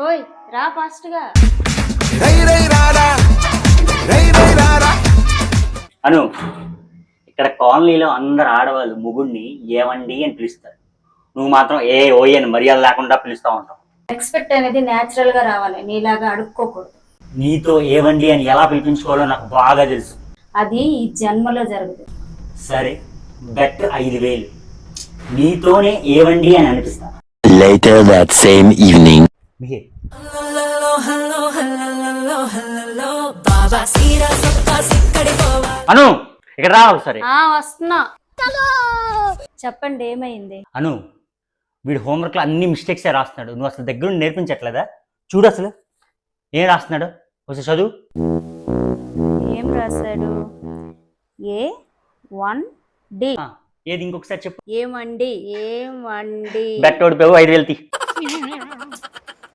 ఓయ్ రా ఫాస్ట్ గా. అను, ఇక్కడ కాలనీలో అందరు ఆడవాళ్ళు ముగుడిని ఏవండి అని పిలుస్తారు. నువ్వు మాత్రం ఏ ఓయ్ అని మర్యాద లేకుండా పిలుస్తా ఉంటావు. రెస్పెక్ట్ అనేది నేచురల్ గా రావాలి, నీలాగా అడుక్కోకూడదు. నీతో ఏవండి అని ఎలా పిలిపించుకోవాలో నాకు బాగా తెలుసు. అది ఈ జన్మలో జరగదు. సరే, బెట్ 5,000. నీతోనే ఏవండి అని అనిపిస్తా. Later that same evening. అను, ఇక్కడ రా ఒకసారి. వస్తున్నా. చెప్పండి ఏమైంది? అను, వీడు హోంవర్క్లో అన్ని మిస్టేక్సే రాస్తున్నాడు. నువ్వు అసలు దగ్గర నుండి నేర్పించట్లేదా? చూడు అసలు ఏం రాస్తున్నాడు, ఒకసారి చదువు. ఏం రాశాడు? A1D. ఏది ఇంకొకసారి చెప్పు. ఏమండి? ఏమండి? బెట్ ఓడిపోయావు, 5,000 తీ.